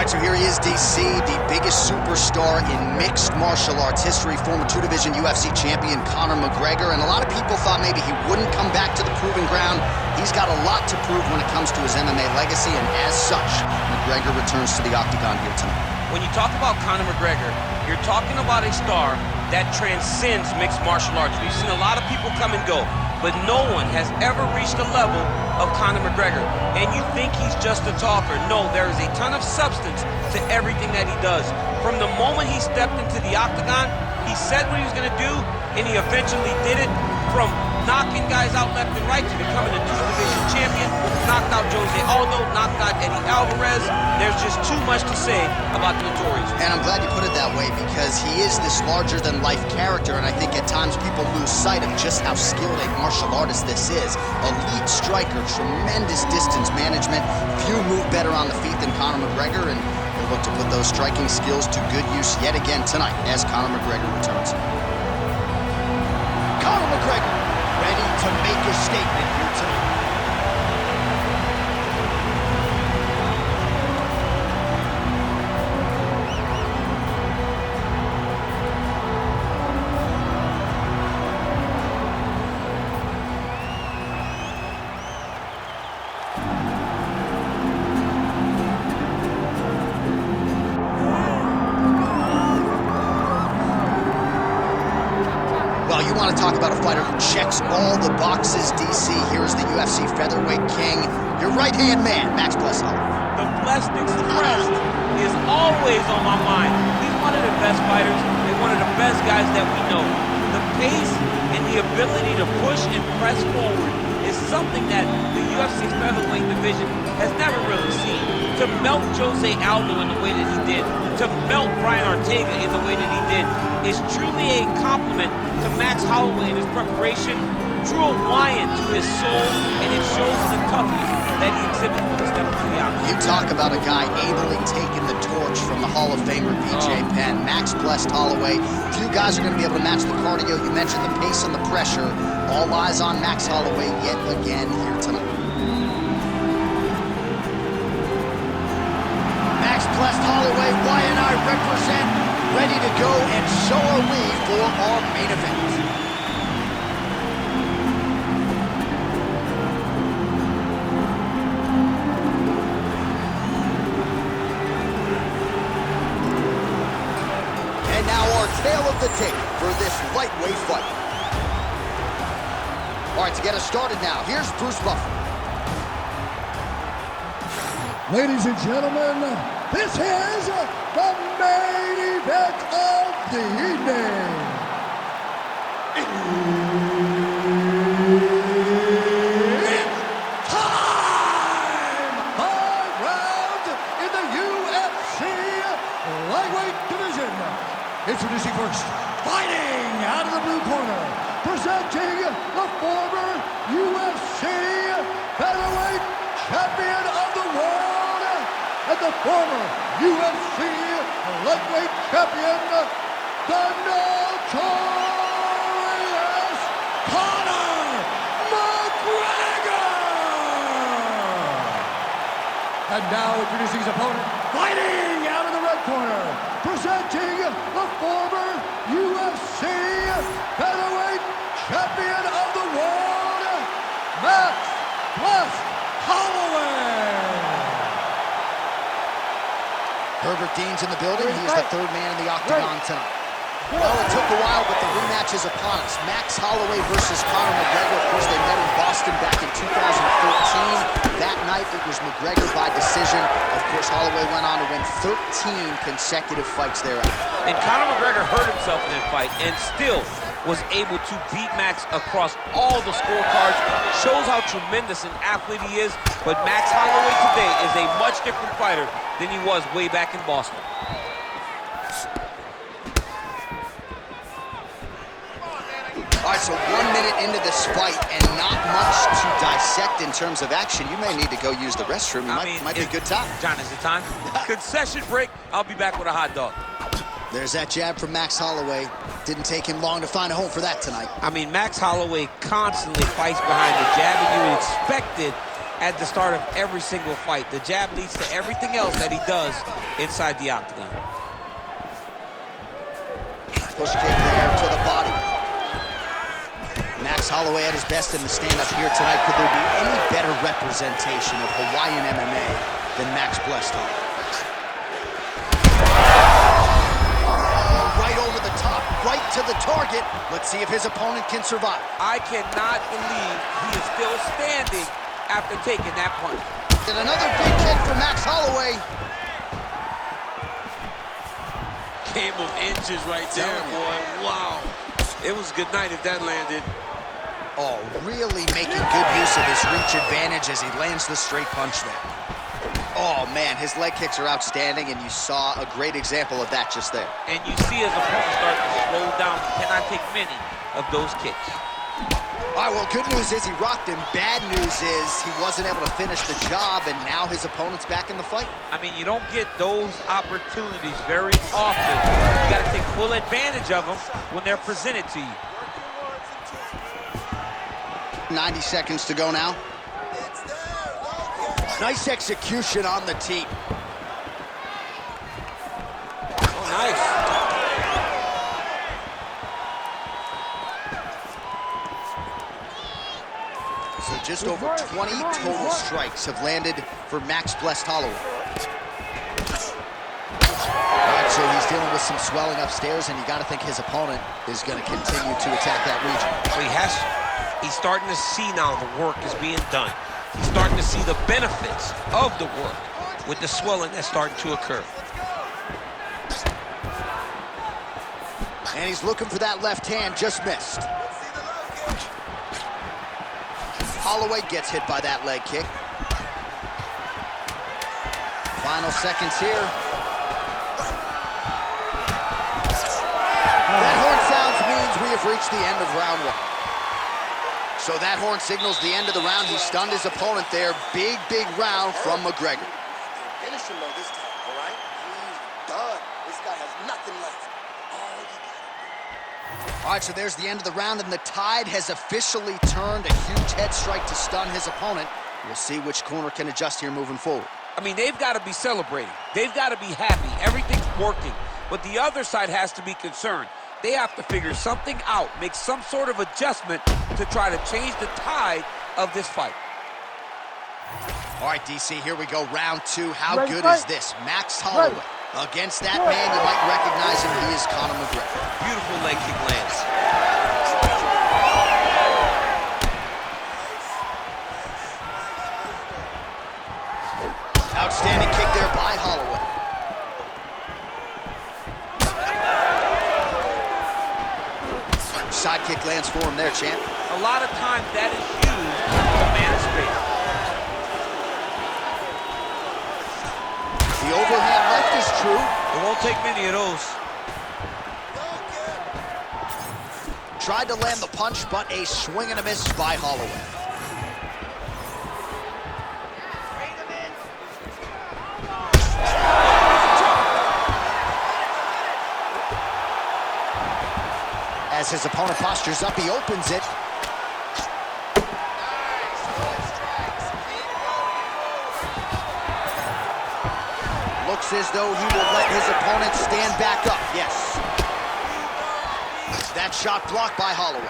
All right, so here he is, DC, the biggest superstar in mixed martial arts history, former two-division UFC champion Conor McGregor, and a lot of people thought maybe he wouldn't come back to the proving ground. He's got a lot to prove when it comes to his MMA legacy, and as such, McGregor returns to the octagon here tonight. When you talk about Conor McGregor, you're talking about a star that transcends mixed martial arts. We've seen a lot of people come and go, but no one has ever reached the level of Conor McGregor. And you think he's just a talker. No, there is a ton of substance to everything that he does. From the moment he stepped into the octagon, he said what he was gonna do, and he eventually did it. From knocking guys out left and right to becoming a two-division champion, knocked out Jose Aldo, knocked out Eddie Alvarez. There's just too much to say about the Notorious. And I'm glad you put it that way, because he is this larger-than-life character, and I think at times people lose sight of just how skilled a martial artist this is. Elite striker, tremendous distance management. Few move better on the feet than Conor McGregor, and he'll look to put those striking skills to good use yet again tonight as Conor McGregor returns. Conor McGregor, ready to make a statement here tonight. Well, you want to talk about a fighter who checks all the boxes, DC. Here's the UFC featherweight king, your right-hand man, Max Holloway. The Blessed Expressed is always on my mind. He's one of the best fighters and one of the best guys that we know. The pace and the ability to push and press forward is something that the UFC featherweight division has never really seen. To melt Jose Aldo in the way that he did, to melt Brian Ortega in the way that he did, is truly a compliment to Max Holloway and his preparation. Drew a lion to his soul, and it shows the toughness that he exhibits when he steps into the octagon. You talk about a guy ably taking the torch from the Hall of Famer BJ Penn. Max blessed Holloway. Few guys are going to be able to match the cardio. You mentioned the pace and the pressure. All eyes on Max Holloway yet again here tonight. Max blessed Holloway. Y&I represent, ready to go, and so are we for our main event. And now our tale of the tape for this lightweight fight. All right, to get us started now, here's Bruce Buffer. Ladies and gentlemen, this is the main event of the evening. It's time! 5 rounds in the UFC lightweight division. Introducing first, fighting out of the blue corner, presenting the former UFC featherweight champion of the world and the former UFC lightweight champion, the Notorious Conor McGregor! And now introducing his opponent, fighting out of the red corner, presenting the former UFC featherweight champion of the world, Max Holloway! Herbert Dean's in the building. He is the third man in the octagon tonight. Well, it took a while, but the rematch is upon us. Max Holloway versus Conor McGregor. Of course, they met in Boston back in 2014. That night, it was McGregor by decision. Of course, Holloway went on to win 13 consecutive fights thereafter. And Conor McGregor hurt himself in that fight and still was able to beat Max across all the scorecards. Shows how tremendous an athlete he is. But Max Holloway today is a much different fighter than he was way back in Boston. All right, so 1 minute into this fight and not much to dissect in terms of action. You may need to go use the restroom. It might be a good time. John, is it time? Concession break. I'll be back with a hot dog. There's that jab from Max Holloway. Didn't take him long to find a home for that tonight. I mean, Max Holloway constantly fights behind the jab, and you would expect it at the start of every single fight. The jab leads to everything else that he does inside the octagon. Push kick there to the body. Max Holloway at his best in the stand-up here tonight. Could there be any better representation of Hawaiian MMA than Max blessed Holloway? Right over the top, right to the target. Let's see if his opponent can survive. I cannot believe he is still standing after taking that punch. And another big kick for Max Holloway. Game of inches right there, boy. Wow. It was good night if that landed. Oh, really making good use of his reach advantage as he lands the straight punch there. Oh, man, his leg kicks are outstanding, and you saw a great example of that just there. And you see his opponent start to slow down. He cannot take many of those kicks. All right, well, good news is he rocked him. Bad news is he wasn't able to finish the job, and now his opponent's back in the fight. I mean, you don't get those opportunities very often. You got to take full advantage of them when they're presented to you. 90 seconds to go now. Nice execution on the tee. Oh, nice. So just over 20 total strikes have landed for Max Blessed Holloway. All right, so he's dealing with some swelling upstairs, and you got to think his opponent is going to continue to attack that region. Well, he has to. He's starting to see now the work is being done. He's starting to see the benefits of the work with the swelling that's starting to occur. And he's looking for that left hand, just missed. Holloway gets hit by that leg kick. Final seconds here. That horn sounds means we have reached the end of round one. So that horn signals the end of the round. He stunned his opponent there. Big, big round from McGregor. Finish him though this time, all right? He's done. This guy has nothing left. All you gotta do. All right, so there's the end of the round, and the tide has officially turned. A huge head strike to stun his opponent. We'll see which corner can adjust here moving forward. I mean, they've got to be celebrating. They've got to be happy. Everything's working. But the other side has to be concerned. They have to figure something out, make some sort of adjustment to try to change the tide of this fight. All right, DC, here we go. Round two. How good is this? Max Holloway. Against that man, you might recognize him. He is Conor McGregor. Beautiful leg kick lands. Outstanding kick there by Holloway. Side kick lands for him there, champ. A lot of times that is used to man space. The overhand left is true. It won't take many of those. Tried to land the punch, but a swing and a miss by Holloway. As his opponent postures up, he opens it. Looks as though he will let his opponent stand back up. Yes. That shot blocked by Holloway.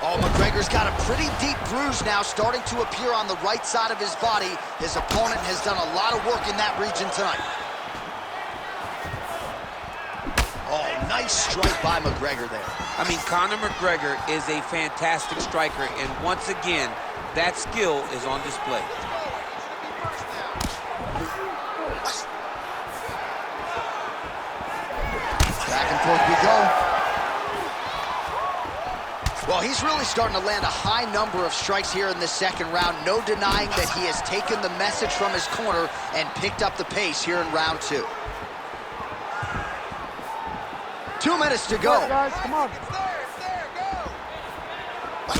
Oh, McGregor's got a pretty deep bruise now starting to appear on the right side of his body. His opponent has done a lot of work in that region tonight. Oh, nice strike by McGregor there. I mean, Conor McGregor is a fantastic striker, and once again, that skill is on display. Back and forth we go. Well, he's really starting to land a high number of strikes here in this second round. No denying that he has taken the message from his corner and picked up the pace here in round two. 2 minutes to go. Guys, come on.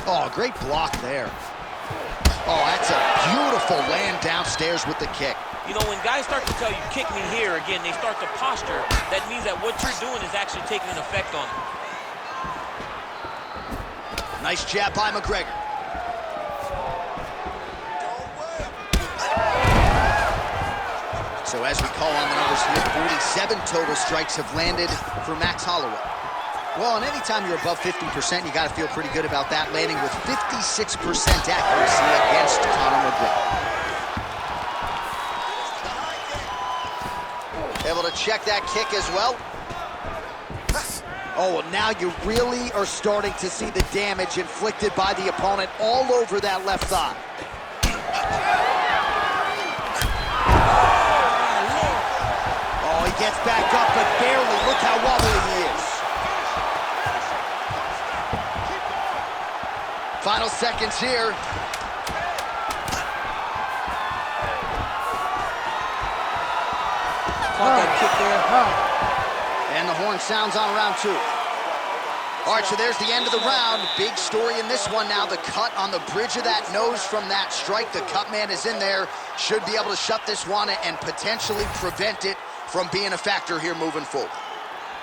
Oh, great block there. Oh, that's a beautiful land downstairs with the kick. You know, when guys start to tell you, kick me here, again, they start to posture. That means that what you're doing is actually taking an effect on them. Nice jab by McGregor. So as we call on the numbers here, 47 total strikes have landed for Max Holloway. Well, and anytime you're above 50%, you got to feel pretty good about that, landing with 56% accuracy against Conor McGregor. Able to check that kick as well. Oh, well, now you really are starting to see the damage inflicted by the opponent all over that left thigh. Oh, he gets back up, but barely. Look how wobbly he is. Final seconds here. Caught that kick there. And the horn sounds on round 2. All right, so there's the end of the round. Big story in this one now. The cut on the bridge of that nose from that strike. The cut man is in there. Should be able to shut this one and potentially prevent it from being a factor here moving forward.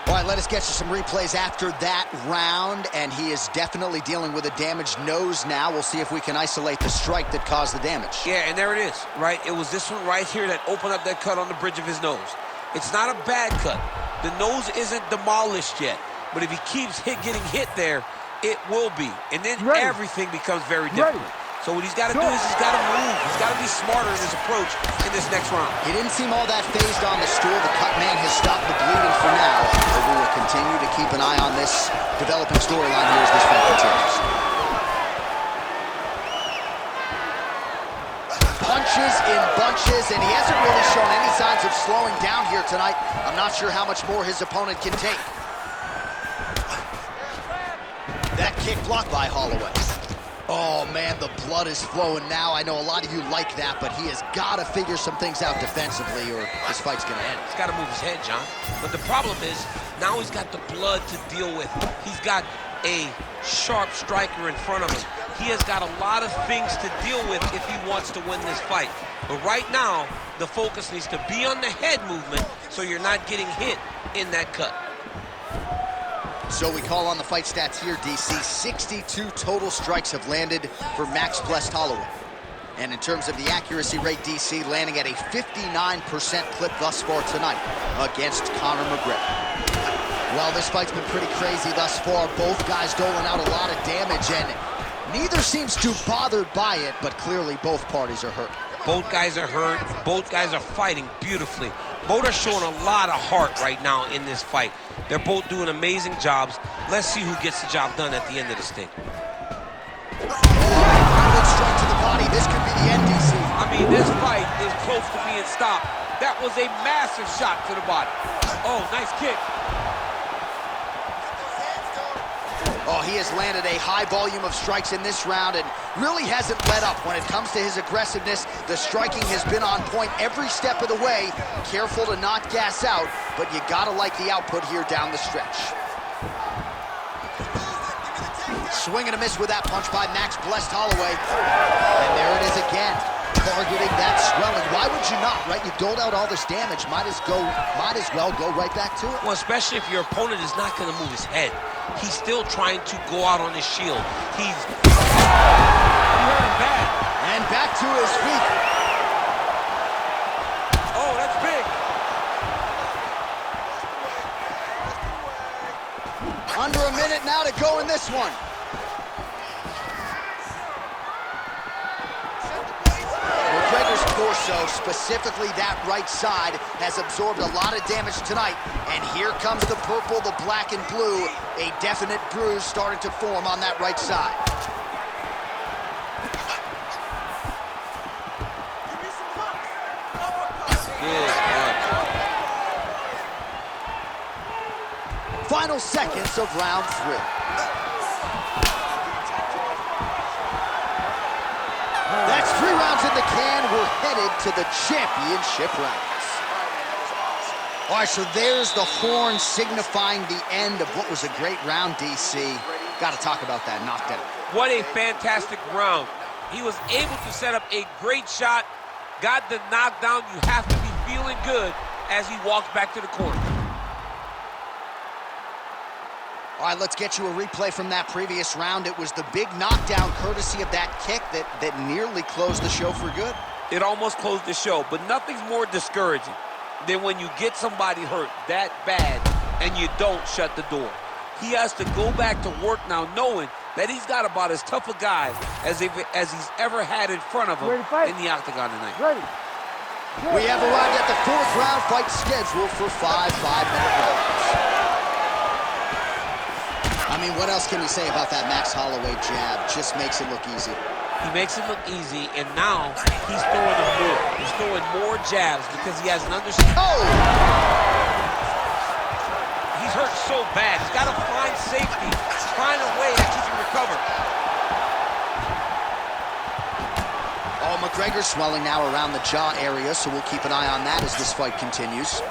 All right, let us get you some replays after that round, and he is definitely dealing with a damaged nose now. We'll see if we can isolate the strike that caused the damage. Yeah, and there it is, right? It was this one right here that opened up that cut on the bridge of his nose. It's not a bad cut. The nose isn't demolished yet, but if he keeps getting hit there, it will be. And then everything becomes very different. So what he's got to do is he's got to move. He's got to be smarter in his approach in this next round. He didn't seem all that phased on the stool. The cut man has stopped the bleeding for now, but we will continue to keep an eye on this developing storyline here as this fight continues. Punches in bunches, and he hasn't really shown any signs of slowing down here tonight. I'm not sure how much more his opponent can take. That kick blocked by Holloway. Oh, man, the blood is flowing now. I know a lot of you like that, but he has got to figure some things out defensively or this fight's going to end. He's got to move his head, John. But the problem is, now he's got the blood to deal with. He's got a sharp striker in front of him. He has got a lot of things to deal with if he wants to win this fight. But right now, the focus needs to be on the head movement so you're not getting hit in that cut. So we call on the fight stats here, DC. 62 total strikes have landed for Max Blessed Holloway. And in terms of the accuracy rate, DC landing at a 59% clip thus far tonight against Conor McGregor. Well, this fight's been pretty crazy thus far. Both guys doling out a lot of damage, and neither seems too bothered by it, but clearly both parties are hurt. Both guys are hurt. Both guys are fighting beautifully. Both are showing a lot of heart right now in this fight. They're both doing amazing jobs. Let's see who gets the job done at the end of this thing. Good strike to the body. This could be the end, DC. I mean, this fight is close to being stopped. That was a massive shot to the body. Oh, nice kick. Oh, he has landed a high volume of strikes in this round and really hasn't let up when it comes to his aggressiveness. The striking has been on point every step of the way. Careful to not gas out, but you gotta like the output here down the stretch. Swing and a miss with that punch by Max Blessed Holloway. And there it is again, targeting that swelling. Why would you not, right? You doled out all this damage, might as well go right back to it. Well, especially if your opponent is not gonna move his head. He's still trying to go out on his shield. He hurt him bad. And back to his feet. Oh, that's big. Under a minute now to go in this one. McGregor's torso, specifically that right side, has absorbed a lot of damage tonight. And here comes the purple, the black, and blue. A definite bruise starting to form on that right side. Final seconds of round 3. That's 3 rounds in the can. We're headed to the championship rounds. All right, so there's the horn signifying the end of what was a great round, DC. Got to talk about that knockdown. What a fantastic round. He was able to set up a great shot, got the knockdown. You have to be feeling good as he walks back to the corner. All right, let's get you a replay from that previous round. It was the big knockdown courtesy of that kick that nearly closed the show for good. It almost closed the show, but nothing's more discouraging than when you get somebody hurt that bad and you don't shut the door. He has to go back to work now knowing that he's got about as tough a guy as he's ever had in front of him in the octagon tonight. Ready. We have arrived at the 4th round fight scheduled for 5 5-minute rounds. I mean, what else can you say about that Max Holloway jab? Just makes it look easy. He makes it look easy, and now he's throwing them more. He's throwing more jabs because he has an understanding. Oh! He's hurt so bad. He's got to find safety, find a way that he can recover. Oh, McGregor swelling now around the jaw area, so we'll keep an eye on that as this fight continues.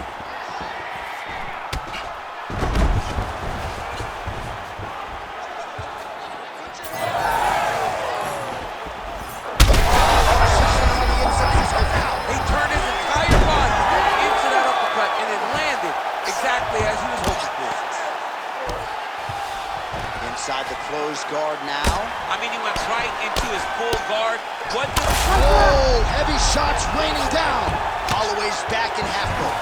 Inside the closed guard now. I mean, he went right into his full guard. What the... Oh, heavy shots raining down. Holloway's back in half guard.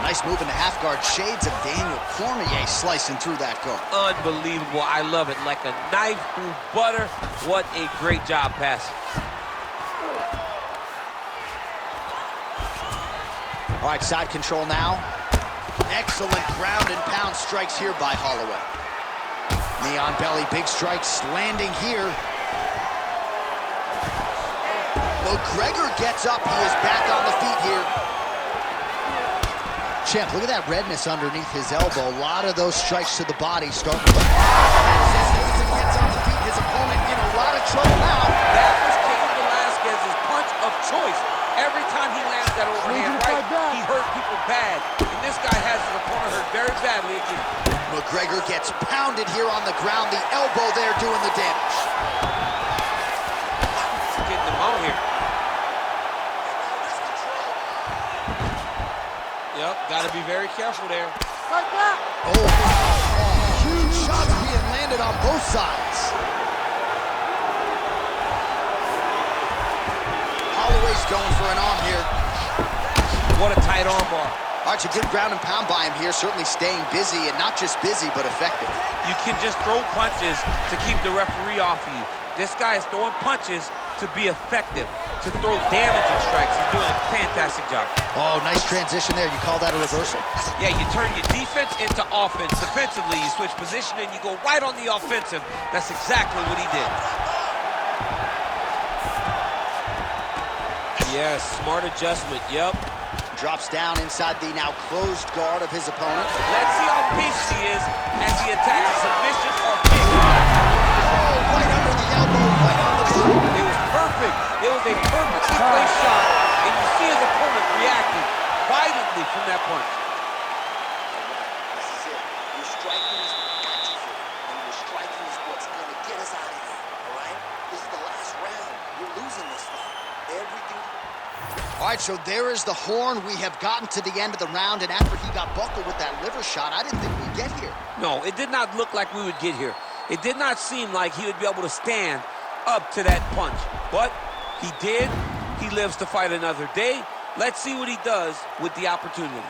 Nice move into half guard. Shades of Daniel Cormier slicing through that guard. Unbelievable. I love it. Like a knife through butter. What a great job passing. All right, side control now. Excellent ground and pound strikes here by Holloway. Knee on belly, big strikes landing here. McGregor gets up, he is back on the feet here. Champ, look at that redness underneath his elbow. A lot of those strikes to the body start with the... Gets on the feet, his opponent in a lot of trouble now. That was Cain Velasquez's punch of choice. Every time he lands that overhand right, he hurt people bad. And this guy has his opponent hurt very badly again. McGregor gets pounded here on the ground. The elbow there doing the damage. Getting him out here. Yep, got to be very careful there. Oh, huge shots being landed on both sides. Holloway's going for an arm here. What a tight arm bar. All right, a good ground and pound by him here, certainly staying busy, and not just busy, but effective. You can just throw punches to keep the referee off of you. This guy is throwing punches to be effective, to throw damaging strikes. He's doing a fantastic job. Oh, nice transition there. You call that a reversal? Yeah, you turn your defense into offense. Defensively, you switch position and you go right on the offensive. That's exactly what he did. Yes, smart adjustment, yep. Drops down inside the now closed guard of his opponent. Let's see how patient he is as he attacks a submission or kick. Oh, right under the elbow, right on the boot. It was perfect. It was a perfectly placed shot, and you see his opponent reacting violently from that punch. This is it. Your striking is what got you here. And your striking is what's going to get us out of here. All right? This is the last round. You're losing this fight. Everything. All right, so there is the horn. We have gotten to the end of the round, and after he got buckled with that liver shot, I didn't think we'd get here. No, it did not look like we would get here. It did not seem like he would be able to stand up to that punch. But he did. He lives to fight another day. Let's see what he does with the opportunity.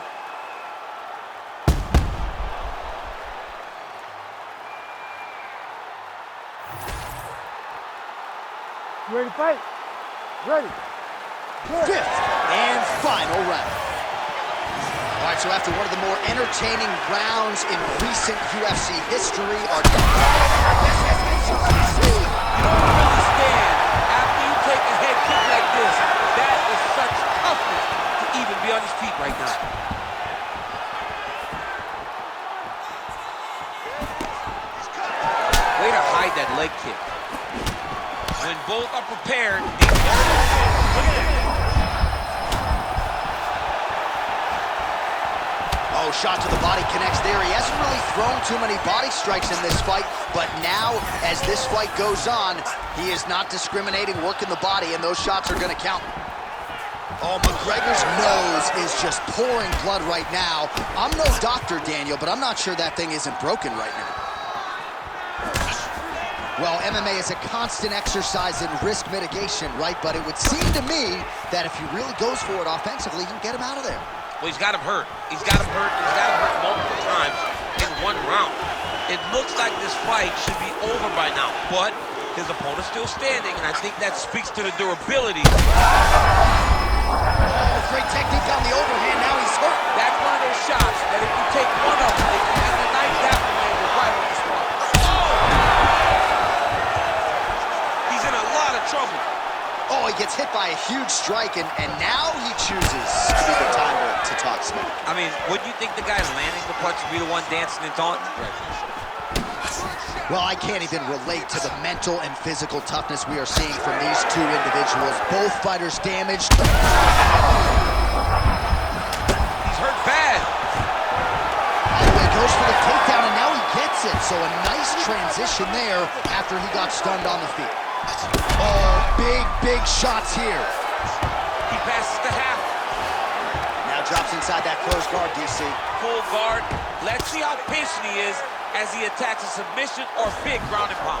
You ready to fight? Ready. Fifth and final round. All right, so after one of the more entertaining rounds in recent UFC history, our... You don't really stand after you take a head kick like this. That is such toughness to even be on his feet right now. Way to hide that leg kick. When both are prepared, look at that. Oh, shot to the body connects there. He hasn't really thrown too many body strikes in this fight, but now, as this fight goes on, he is not discriminating, working the body, and those shots are going to count. Oh, McGregor's nose is just pouring blood right now. I'm no doctor, Daniel, but I'm not sure that thing isn't broken right now. Well, MMA is a constant exercise in risk mitigation, right? But it would seem to me that if he really goes for it offensively, he can get him out of there. Well, he's got him hurt. He's got him hurt. He's got him hurt multiple times in one round. It looks like this fight should be over by now, but his opponent's still standing, and I think that speaks to the durability. Great technique on the overhand. Now he's hurt. That's one of those shots that if you take one of them, and the night that one landed right on the spot. Oh! He's in a lot of trouble. Oh, he gets hit by a huge strike, and now he chooses to be the time to talk smack. I mean, wouldn't you think the guy landing the punch would be the one dancing and taunting? Right. Well, I can't even relate to the mental and physical toughness we are seeing from these two individuals. Both fighters damaged. He's hurt bad. Holloway goes for the takedown, and now he gets it. So a nice transition there after he got stunned on the feet. Oh, big shots here. He passes the half. Now drops inside that closed guard, DC. Full guard. Let's see how patient he is as he attacks a submission or big ground and pound.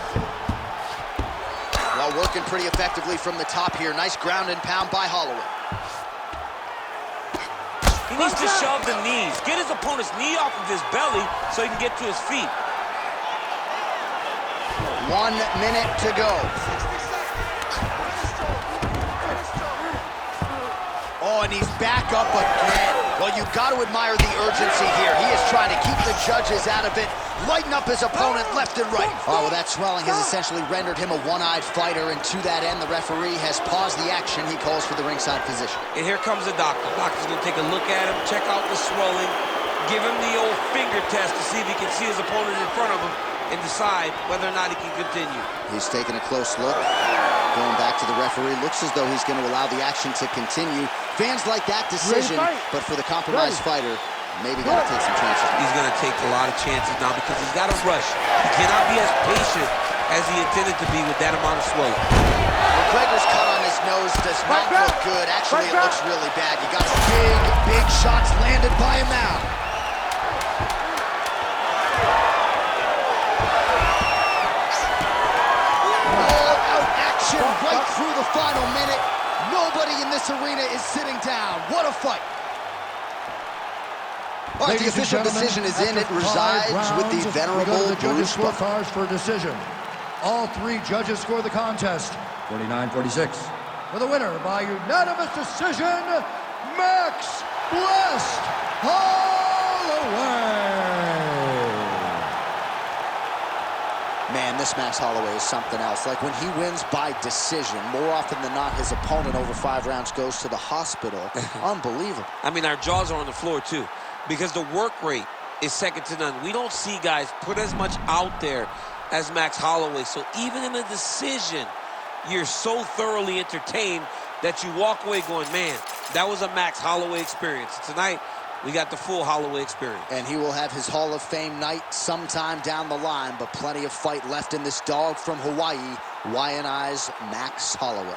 Well, working pretty effectively from the top here. Nice ground and pound by Holloway. He needs to shove the knees. Get his opponent's knee off of his belly so he can get to his feet. 1 minute to go. Oh, and he's back up again. Well, you've got to admire the urgency here. He is trying to keep the judges out of it, lighten up his opponent left and right. Oh, well, that swelling has essentially rendered him a one-eyed fighter, and to that end, the referee has paused the action. He calls for the ringside physician. And here comes the doctor. The doctor's going to take a look at him, check out the swelling, give him the old finger test to see if he can see his opponent in front of him and decide whether or not he can continue. He's taking a close look. Going back to the referee, looks as though he's going to allow the action to continue. Fans like that decision, but for the compromised fighter, maybe got to take some chances. He's going to take a lot of chances now because he's got to rush. He cannot be as patient as he intended to be with that amount of swelling. McGregor's cut on his nose does not look good. Actually, it looks really bad. You got big shots landed by him now. Right through the final minute. Nobody in this arena is sitting down. What a fight. All right, the official decision is in. It resides with the venerable Bruce Buffer. Scorecards for decision. All three judges score the contest 49-46. For the winner by unanimous decision, Max Blessed Holloway. Man, this Max Holloway is something else. Like when he wins by decision, more often than not, his opponent over 5 rounds goes to the hospital. Unbelievable. I mean, our jaws are on the floor, too, because the work rate is second to none. We don't see guys put as much out there as Max Holloway. So even in a decision, you're so thoroughly entertained that you walk away going, man, that was a Max Holloway experience. Tonight, we got the full Holloway experience. And he will have his Hall of Fame night sometime down the line, but plenty of fight left in this dog from Hawaii, YNI's Max Holloway.